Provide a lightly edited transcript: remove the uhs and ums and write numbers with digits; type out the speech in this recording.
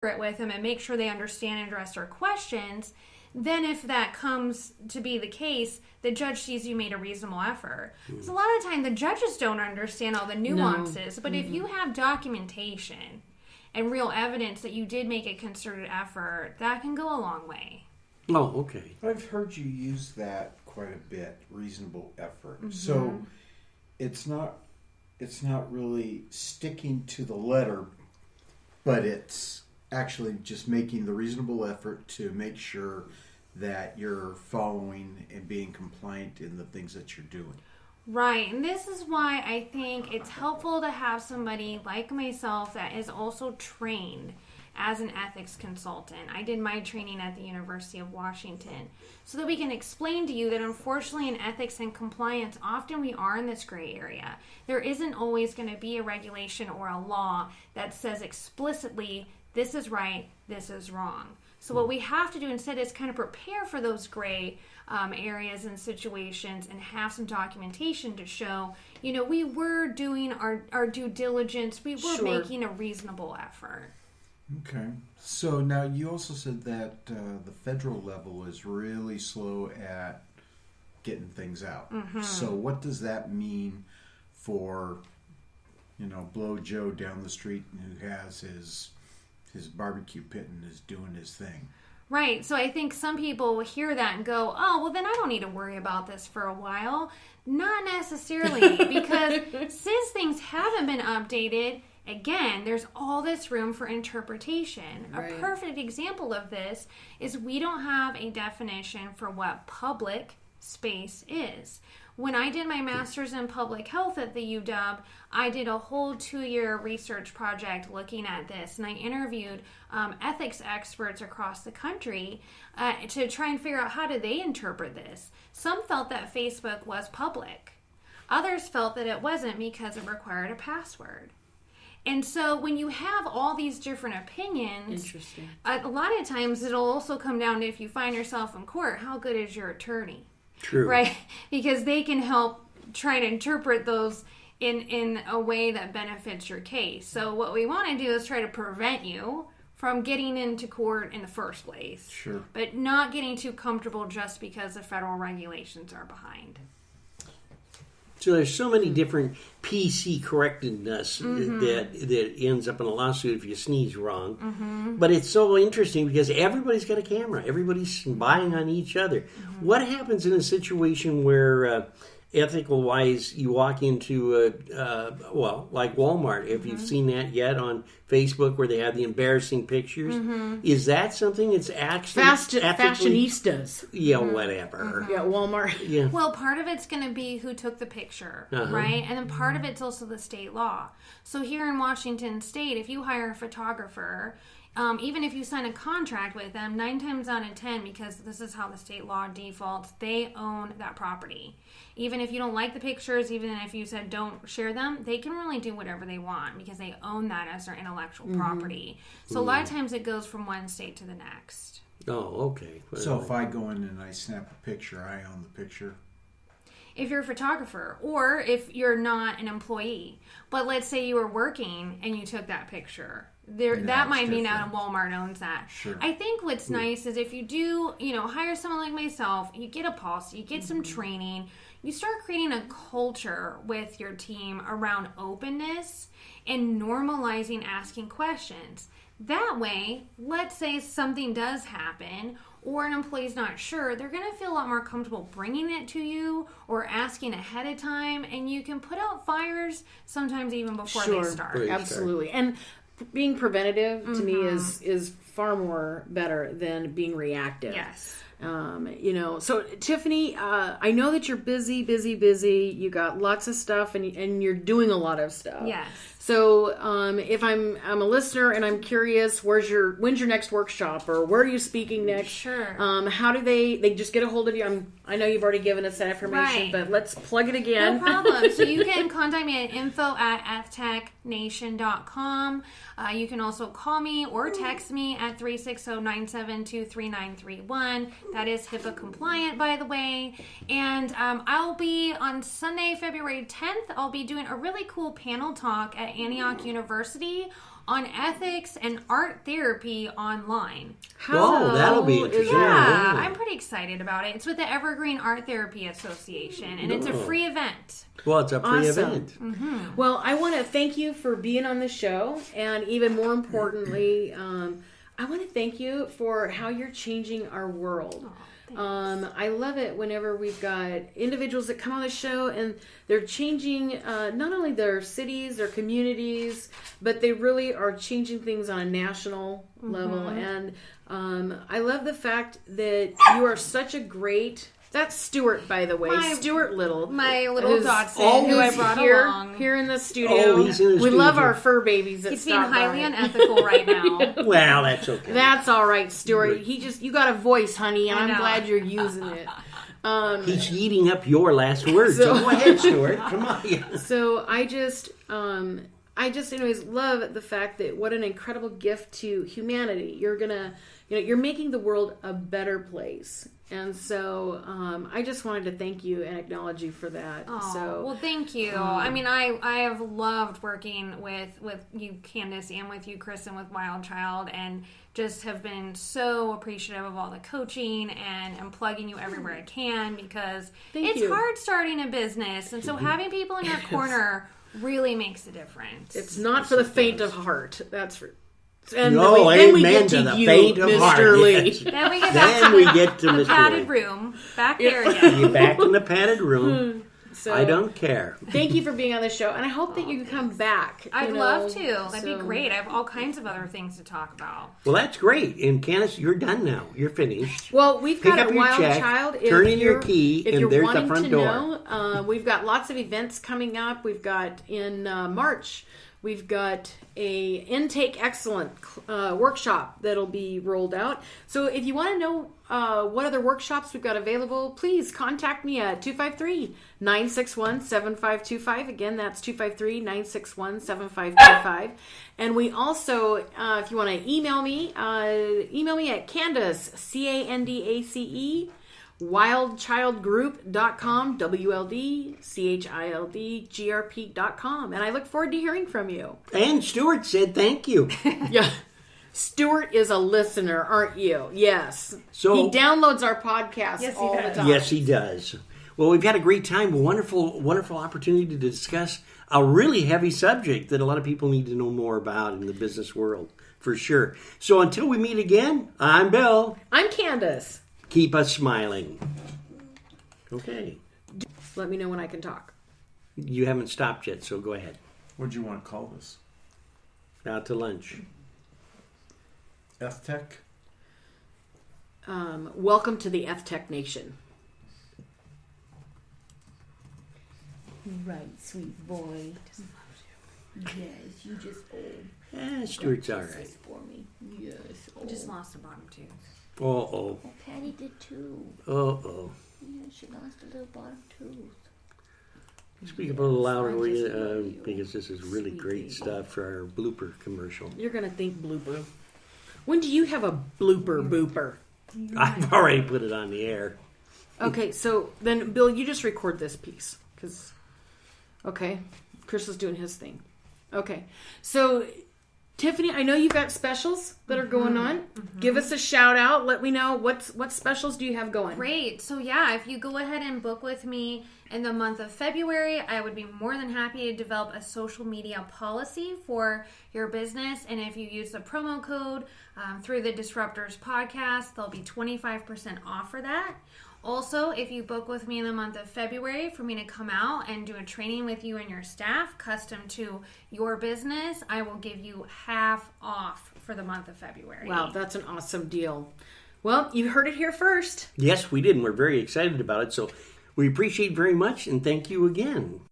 it with them and make sure they understand and address their questions, then if that comes to be the case, the judge sees you made a reasonable effort. So a lot of the time, the judges don't understand all the nuances, but if you have documentation and real evidence that you did make a concerted effort, that can go a long way. Oh, okay. I've heard you use that quite a bit, reasonable effort. So it's not really sticking to the letter, but it's actually just making the reasonable effort to make sure that you're following and being compliant in the things that you're doing. Right, and this is why I think it's helpful to have somebody like myself that is also trained as an ethics consultant. I did my training at the University of Washington so that we can explain to you that unfortunately in ethics and compliance, often we are in this gray area. There isn't always going to be a regulation or a law that says explicitly, this is right, this is wrong. So what we have to do instead is kind of prepare for those gray areas and situations and have some documentation to show, we were doing our due diligence, we were making a reasonable effort. Okay. So now you also said that the federal level is really slow at getting things out. So what does that mean for, Blow Joe down the street who has his barbecue pit and is doing his thing? Right. So I think some people will hear that and go, oh, well, then I don't need to worry about this for a while. Not necessarily, because since things haven't been updated, again, there's all this room for interpretation. Right. A perfect example of this is we don't have a definition for what public space is. When I did my master's in public health at the UW, I did a whole 2-year research project looking at this, and I interviewed ethics experts across the country to try and figure out how do they interpret this. Some felt that Facebook was public. Others felt that it wasn't because it required a password. And so when you have all these different opinions, a lot of times it'll also come down to, if you find yourself in court, how good is your attorney? True. Right? Because they can help try to interpret those in a way that benefits your case. So what we want to do is try to prevent you from getting into court in the first place. Sure. But not getting too comfortable just because the federal regulations are behind. So there's so many different PC correctedness that ends up in a lawsuit if you sneeze wrong. But it's so interesting because everybody's got a camera. Everybody's spying on each other. What happens in a situation where, ethical-wise, you walk into, like Walmart? If you've seen that yet on Facebook where they have the embarrassing pictures, is that something that's actually fashionistas? Yeah, whatever. Yeah, Walmart. Yeah. Well, part of it's going to be who took the picture, right? And then part of it's also the state law. So here in Washington State, if you hire a photographer, even if you sign a contract with them, 9 times out of 10, because this is how the state law defaults, they own that property. Even if you don't like the pictures, even if you said don't share them, they can really do whatever they want because they own that as their intellectual property. So a lot of times it goes from one state to the next. Oh, okay. So if I go in and I snap a picture, I own the picture? If you're a photographer or if you're not an employee. But let's say you were working and you took that picture. That might mean that Walmart owns that. Sure. I think what's nice is if you do, hire someone like myself, you get a policy, you get some training, you start creating a culture with your team around openness and normalizing asking questions. That way, let's say something does happen or an employee's not sure, they're going to feel a lot more comfortable bringing it to you or asking ahead of time, and you can put out fires sometimes even before they start. Absolutely. And being preventative to me is far more better than being reactive. Yes. So Tiffany, I know that you're busy. You got lots of stuff and you're doing a lot of stuff. Yes. So, if I'm a listener and I'm curious, when's your next workshop or where are you speaking next? Sure. How do they just get a hold of you? I know you've already given us that information, but let's plug it again. No problem. So you can contact me at info@ftechnation.com. You can also call me or text me at 360-972-3931. That is HIPAA compliant, by the way. And I'll be on Sunday, February 10th. I'll be doing a really cool panel talk at Antioch University on ethics and art therapy online. Oh, that'll be interesting. Yeah, I'm pretty excited about it. It's with the Evergreen Art Therapy Association, and it's a free event. Well, it's a free event. Mm-hmm. Well, I want to thank you for being on the show, and even more importantly, I want to thank you for how you're changing our world. I love it whenever we've got individuals that come on the show and they're changing not only their cities, their communities, but they really are changing things on a national level. And I love the fact that you are such a great... That's Stuart, by the way. Stuart Little. My little dachshund who I brought along. Here in the studio. Oh, he's in the studio. We love our fur babies that He's being stop highly by. unethical right now. Well, that's okay. That's all right, Stuart. You got a voice, honey, and I'm glad you're using it. He's eating up your last words. So go ahead, Stuart. Come on. So I just anyways love the fact that what an incredible gift to humanity. You're making the world a better place. And so I just wanted to thank you and acknowledge you for that. Oh, well, thank you. I mean, I have loved working with you, Candace, and with you, Chris, and with Wild Child, and just have been so appreciative of all the coaching, and I'm plugging you everywhere I can because it's hard starting a business. And so having people in your corner really makes a difference. It's not for the faint of heart. That's for... And then we get to the faint of heart. Yes. Then we get to the padded room. Back there again. You're back in the padded room. So, I don't care. Thank you for being on the show, and I hope that you can come back. I'd love to. That'd be great. I have all kinds of other things to talk about. Well, that's great. And Candace, you're done now. You're finished. Well, we've got a Wild Child. Turn in your key, and there's the front door. We've got lots of events coming up. We've got in March. We've got a Intake Excellent workshop that'll be rolled out. So if you want to know what other workshops we've got available, please contact me at 253-961-7525. Again, that's 253-961-7525. And we also, if you want to email me at Candace, CANDACE, wildchildgroup.com, WLDCHILDGRP.com. And I look forward to hearing from you. And Stuart said thank you. Yeah. Stuart is a listener, aren't you? Yes. So he downloads our podcast all the time. Yes, he does. Well, we've had a great time, a wonderful, wonderful opportunity to discuss a really heavy subject that a lot of people need to know more about in the business world, for sure. So until we meet again, I'm Bill. I'm Candace. Keep us smiling. Okay. Let me know when I can talk. You haven't stopped yet, so go ahead. What do you want to call this? Out to lunch. Fth Tech? Welcome to the Fth Tech Nation. Right, sweet boy. Yes, you just old. Stuart's all right. For me. Yes. I just lost a bottom tooth. Oh, Patty did too. oh. Yeah, she lost a little bottom tooth. Speak up a little louder, will you? Because this is really great stuff for our blooper commercial. You're going to think blooper. When do you have a blooper booper? I've already put it on the air. Okay, so then, Bill, you just record this piece. Okay, Chris is doing his thing. Okay, so... Tiffany, I know you've got specials that are going on. Mm-hmm. Give us a shout out. Let me know what specials do you have going. Great. So yeah, if you go ahead and book with me in the month of February, I would be more than happy to develop a social media policy for your business. And if you use the promo code through the Disruptors podcast, there'll be 25% off for that. Also, if you book with me in the month of February for me to come out and do a training with you and your staff custom to your business, I will give you half off for the month of February. Wow, that's an awesome deal. Well, you heard it here first. Yes, we did, and we're very excited about it. So we appreciate very much, and thank you again.